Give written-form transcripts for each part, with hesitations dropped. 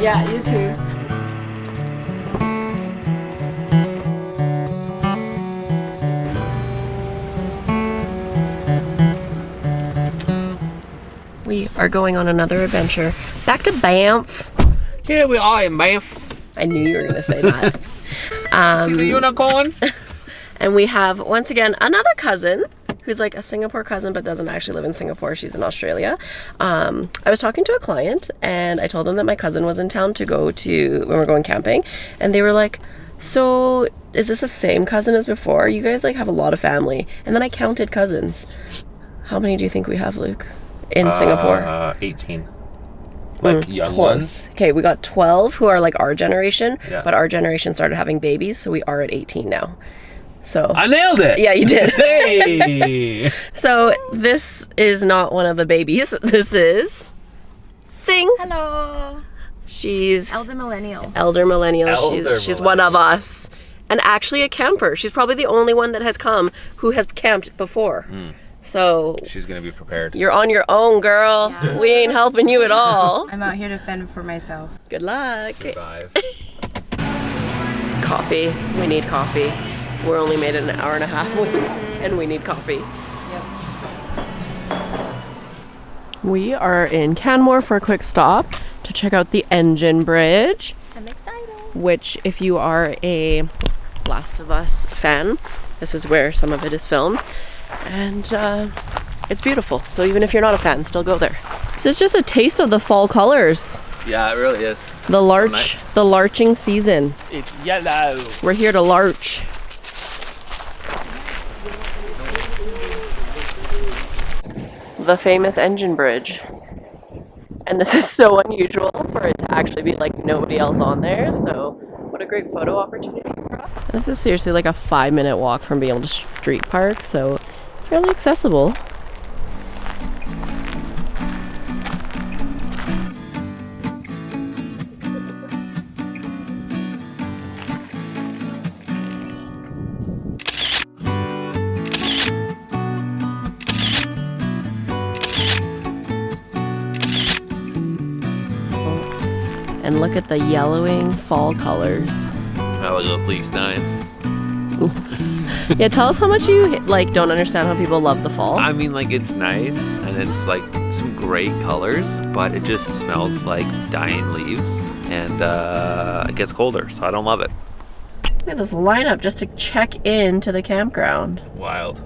Yeah, you too. We are going on another adventure. Back to Banff. Here we are in Banff. I knew you were going to say that. See the unicorn? And we have, once again, another cousin who's like a Singapore cousin but doesn't actually live in Singapore. She's in Australia. I was talking to a client and I told them that my cousin was in town to go to, when we're going camping. And they were like, so is this the same cousin as before? You guys like have a lot of family. And then I counted cousins. How many do you think we have, Luke? In Singapore? 18. Like young close. ones? Okay, we got 12 who are like our generation, Yeah. but our generation started having babies, so we are at 18 now. So I nailed it! yeah, you did. Hey! So this is not one of the babies. This is Zing. Hello. She's Elder millennial. elder millennial. Elder She's one of millennial. us. And actually a camper. She's probably the only one that has come who has camped before. So She's gonna be prepared. you're on your own, girl. Yeah. We ain't helping you at all. I'm out here to fend for myself. Good luck. Survive. Coffee. We need coffee. We're only made it an hour and a half and we need coffee. We are in Canmore for a quick stop to check out the engine bridge, I'm excited. which if you are a Last of Us fan, this is where some of it is filmed. And it's beautiful. So even if you're not a fan, still go there. This is just a taste of the fall colors. Yeah, it really is. The larch, nice. the larching season. It's yellow. We're here to larch. The famous engine bridge. And this is so unusual for it to actually be like nobody else on there, so what a great photo opportunity for us. This is seriously like a 5-minute walk from being able to street park, so fairly accessible. And look at the yellowing fall colors. I like those leaves dying. Yeah, tell us how much you like don't understand how people love the fall. I mean, like, it's nice and it's like some great colors, but it just smells like dying leaves and it gets colder, so I don't love it. Look at this lineup just to check into the campground. Wild.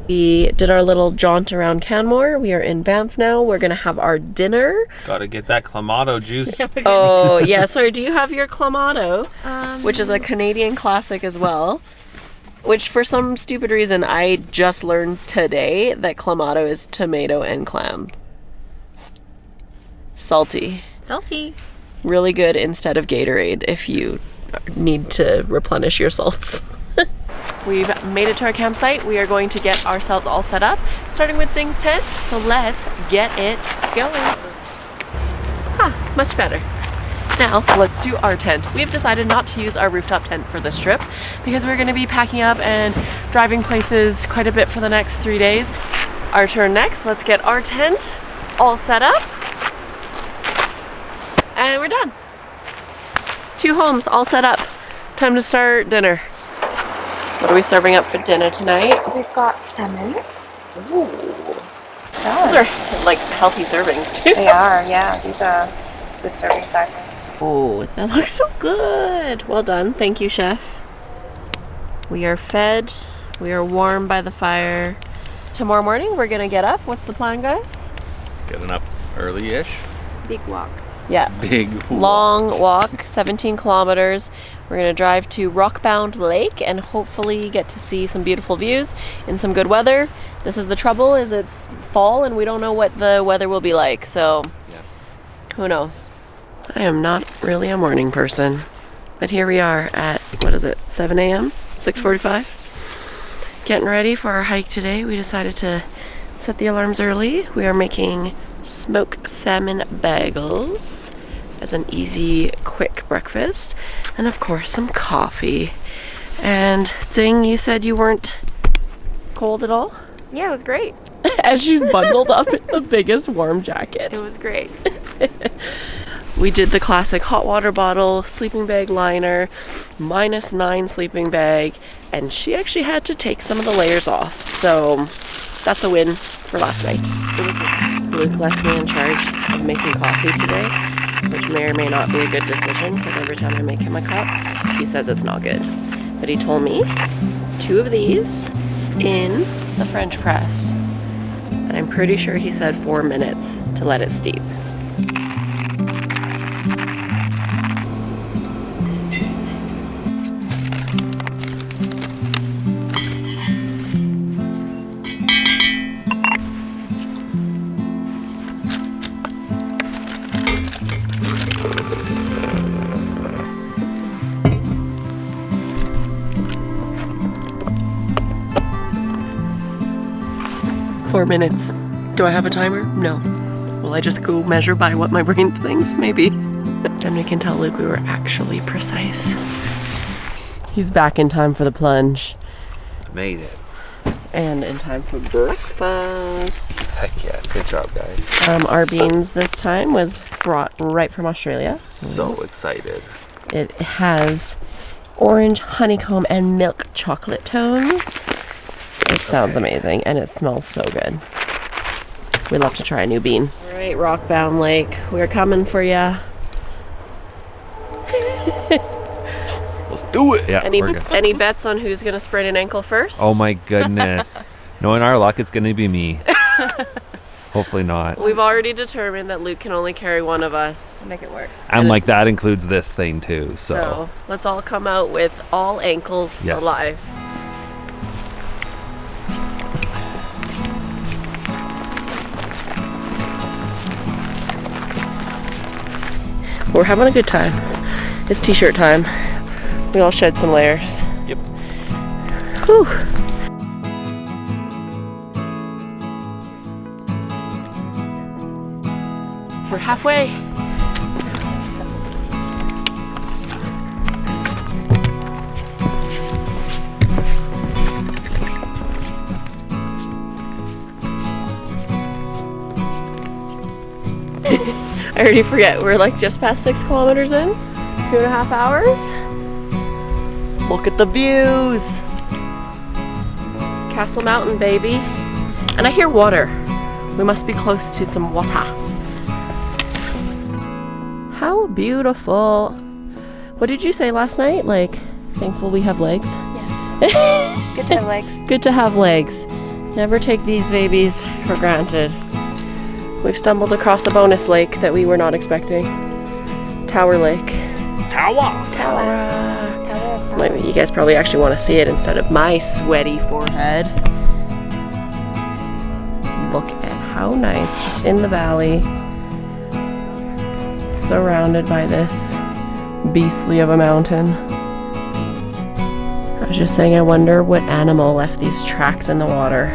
We did our little jaunt around Canmore. We are in Banff now. We're gonna have our dinner. Gotta get that Clamato juice. Oh yeah, sorry, do you have your Clamato? Which is a Canadian classic as well. Which for some stupid reason I just learned today that Clamato is tomato and clam. Salty. Salty. Really good instead of Gatorade if you need to replenish your salts. We've made it to our campsite. We are going to get ourselves all set up, starting with Zing's tent. So let's get it going. Ah, much better. Now, let's do our tent. We've decided not to use our rooftop tent for this trip because we're going to be packing up and driving places quite a bit for the next 3 days. Our turn next. Let's get our tent all set up. And we're done. 2 homes all set up. Time to start dinner. What are we serving up for dinner tonight? We've got salmon. Ooh. Those are like healthy servings too. They are, yeah. These are good serving sizes. Oh, that looks so good. Well done. Thank you, chef. We are fed. We are warm by the fire. Tomorrow morning, we're going to get up. What's the plan, guys? Getting up early-ish. Big walk. Yeah. Big Long walk, 17 kilometers. We're going to drive to Rockbound Lake and hopefully get to see some beautiful views in some good weather. This is the trouble, is it's fall and we don't know what the weather will be like, so Yeah. Who knows? I am not really a morning person, but here we are at, what is it, 7 a.m., 6:45? Getting ready for our hike today. We decided to set the alarms early. We are making smoked salmon bagels as an easy, quick breakfast. And of course, some coffee. And Zing, you said you weren't cold at all? Yeah, it was great. As she's bundled up in the biggest warm jacket. It was great. We did the classic hot water bottle, sleeping bag liner, -9 sleeping bag, and she actually had to take some of the layers off. So that's a win for last night. Luke left me in charge of making coffee today, which may or may not be a good decision because every time I make him a cup, he says it's not good. But he told me 2 of these in the French press. And I'm pretty sure he said 4 minutes to let it steep. Four minutes. Do I have a timer? No. Will I just go measure by what my brain thinks? Maybe. Then we can tell Luke we were actually precise. He's back in time for the plunge. Made it. And in time for breakfast. Heck yeah, good job guys. Our beans this time was brought right from Australia. So excited. It has orange, honeycomb, and milk chocolate tones. It sounds amazing, and it smells so good. We love to try a new bean. All right, Rockbound Lake, we're coming for ya. Let's do it. Yeah, Any bets on who's gonna sprain an ankle first? Oh my goodness. Knowing our luck, it's gonna be me. Hopefully not. We've already determined that Luke can only carry one of us. Make it work. And like that includes this thing too, So let's all come out with all ankles alive. We're having a good time. It's t-shirt time. We all shed some layers. Yep. Whew. We're halfway. I already forget. We're like just past 6 kilometers in. 2.5 hours. Look at the views. Castle Mountain, baby. And I hear water. We must be close to some water. How beautiful. What did you say last night? Like, thankful we have legs? Yeah. Good to have legs. Good to have legs. Never take these babies for granted. We've stumbled across a bonus lake that we were not expecting. Tower Lake. Tower. You guys probably actually want to see it instead of my sweaty forehead. Look at how nice, just in the valley, surrounded by this beastly of a mountain. I was just saying, I wonder what animal left these tracks in the water.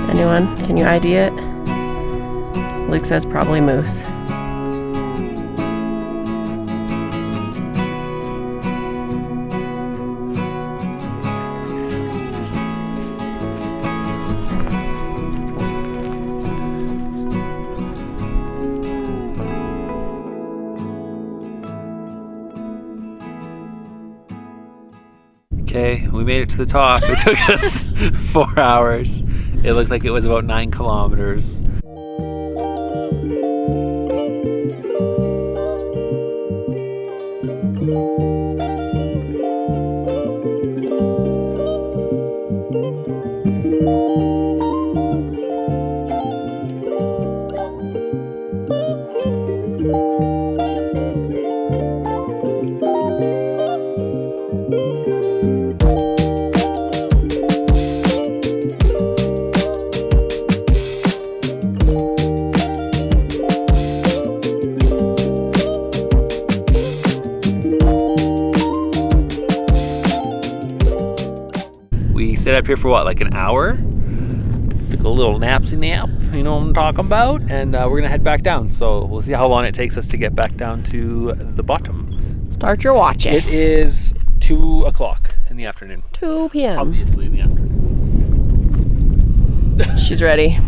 Anyone? Can you ID it? Luke says probably moose. Okay, we made it to the top. It took us 4 hours. It looked like it was about 9 kilometers. Stayed up here for what, like an hour? Took a little napsy nap, you know what I'm talking about, and we're gonna head back down. So we'll see how long it takes us to get back down to the bottom. Start your watches. It is 2 o'clock in the afternoon. 2 p.m. Obviously in the afternoon. She's ready.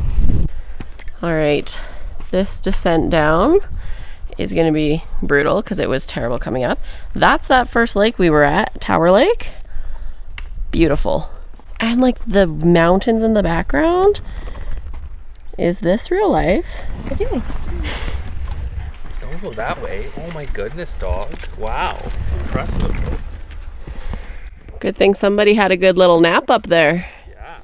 All right, This descent down is gonna be brutal because it was terrible coming up. That's that first lake we were at, Tower Lake. Beautiful. And like the mountains in the background. Is this real life? What are you doing? Don't go that way. Oh my goodness, dog. Wow. Impressive. Good thing somebody had a good little nap up there. Yeah.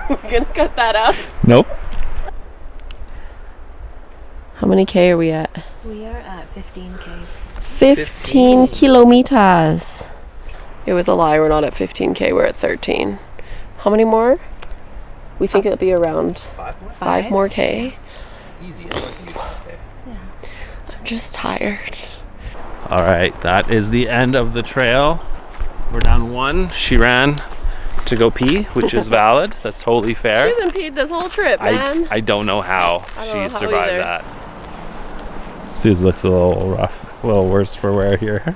We're gonna cut that out. Nope. How many K are we at? We are at 15 Ks. 15 kilometers. It was a lie, we're not at 15K, we're at 13. How many more? We think it'll be around 5 more K. Easy. I think it's okay. I'm just tired. All right, that is the end of the trail. We're down 1. She ran to go pee, which is valid. That's totally fair. She hasn't peed this whole trip, man. I don't know how I don't she know how survived either. that. Suze looks a little rough, a little worse for wear here.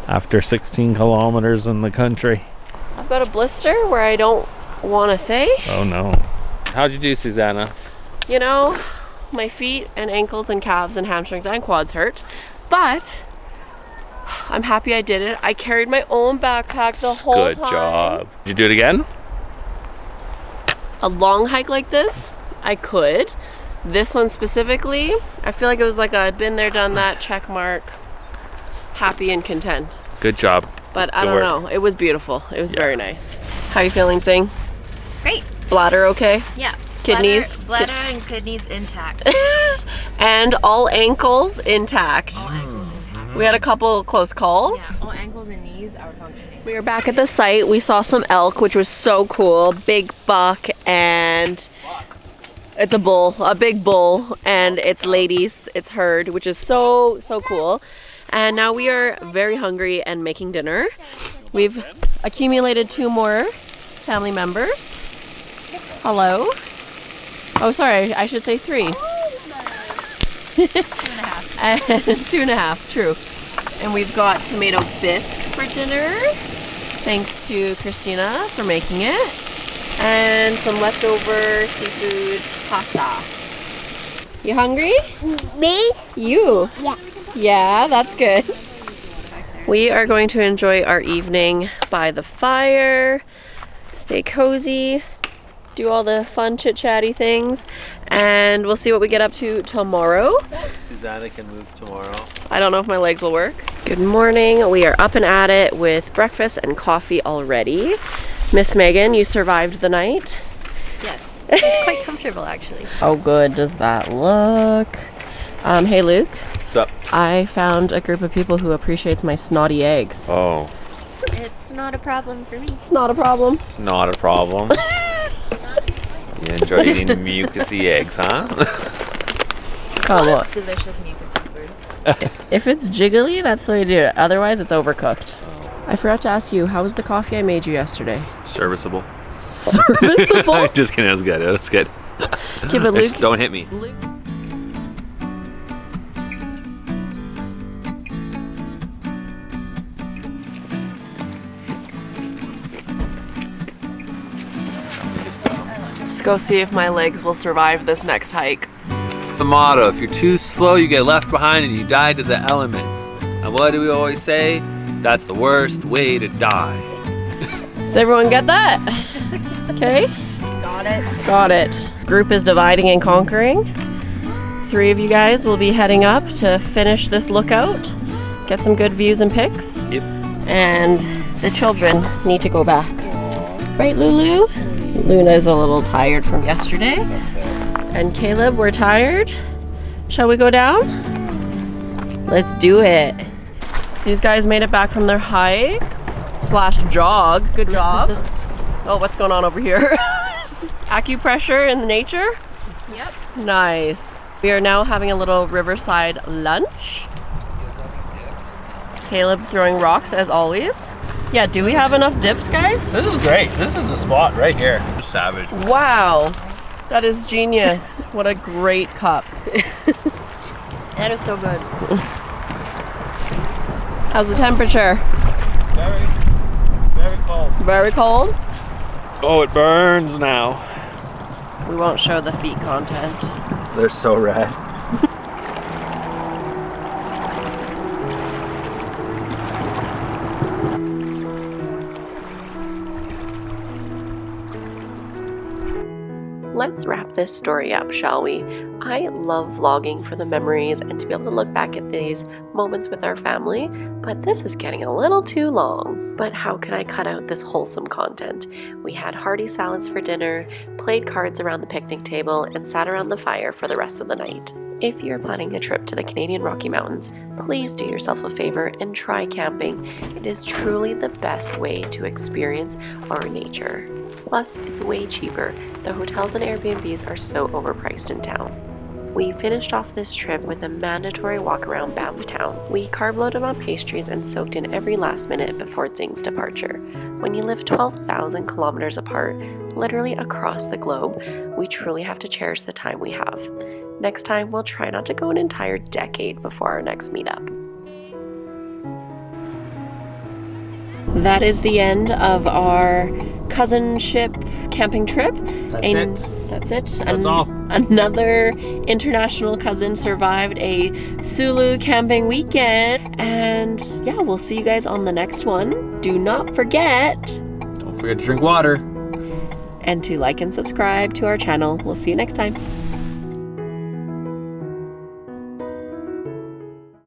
After 16 kilometers in the country. I've got a blister where I don't want to say. Oh no. How'd you do, Susanna? You know, my feet and ankles and calves and hamstrings and quads hurt, but I'm happy I did it. I carried my own backpack the whole time. Good job. Did you do it again? A long hike like this, I could. This one specifically, I feel like it was like a been there, done that, check mark. Happy and content. Good job. But I Good don't work. know. It was beautiful. It was Yeah. very nice. How you feeling, Zing? Great. Bladder okay? Yeah. Kidneys? Bladder and kidneys intact. And all ankles intact. All ankles intact. We had a couple close calls. Yeah. All ankles and knees are functioning. We were back at the site. We saw some elk, which was so cool. Big buck, and it's a bull, a big bull, and it's ladies, it's herd, which is so cool. And now we are very hungry and making dinner. We've accumulated 2 more family members. Hello. Oh, sorry, I should say 3. 2.5. And 2.5, true. And we've got tomato bisque for dinner. Thanks to Christina for making it. And some leftover seafood pasta. You hungry? Me? You? Yeah. Yeah, that's good. We are going to enjoy our evening by the fire, stay cozy, do all the fun chit-chatty things, and we'll see what we get up to tomorrow. Susanna can move tomorrow. I don't know if my legs will work. Good morning. We are up and at it with breakfast and coffee already. Miss Megan, you survived the night. Yes. It's quite comfortable actually. How good does that look? Hey Luke, What's up? I found a group of people who appreciates my snotty eggs. Oh, It's not a problem for me. It's not a problem. it's not a problem. You enjoy eating mucusy eggs, huh? Come on. Delicious mucusy food. If it's jiggly, that's the way to do it. Otherwise, it's overcooked. I forgot to ask you, how was the coffee I made you yesterday? Serviceable. Serviceable? Just kidding, it was good. It was good. Okay, but Just Luke, don't hit me. let's go see if my legs will survive this next hike. The motto, if you're too slow, you get left behind and you die to the elements. And what do we always say? That's the worst way to die. Does everyone get that? Okay. Got it. Got it. Group is dividing and conquering. 3 of you guys will be heading up to finish this lookout, get some good views and pics. Yep. And the children need to go back. Right, Lulu? Luna's a little tired from yesterday. And Caleb, we're tired. Shall we go down? Let's do it. These guys made it back from their hike / jog. Good job. Oh, what's going on over here? Acupressure in the nature? Yep. Nice. We are now having a little riverside lunch. Caleb throwing rocks as always. Yeah, do we have enough dips, guys? This is great. This is the spot right here. Savage. Wow. That is genius. What a great cup. That is so good. How's the temperature? Very, very cold. very cold. Oh, it burns now. We won't show the feet content. They're so rad. Let's wrap this story up, shall we? I love vlogging for the memories and to be able to look back at these moments with our family, but this is getting a little too long. But how can I cut out this wholesome content? We had hearty salads for dinner, played cards around the picnic table, and sat around the fire for the rest of the night. If you're planning a trip to the Canadian Rocky Mountains, please do yourself a favor and try camping. It is truly the best way to experience our nature. Plus, it's way cheaper. The hotels and Airbnbs are so overpriced in town. We finished off this trip with a mandatory walk around Banff town. We carb loaded on pastries and soaked in every last minute before Zing's departure. When you live 12,000 kilometers apart, literally across the globe, we truly have to cherish the time we have. Next time, we'll try not to go an entire decade before our next meetup. That is the end of our cousinship camping trip. That's it. That's all. Another international cousin survived a Sulu camping weekend. And yeah, we'll see you guys on the next one. Do not forget. Don't forget to drink water. And to like and subscribe to our channel. We'll see you next time.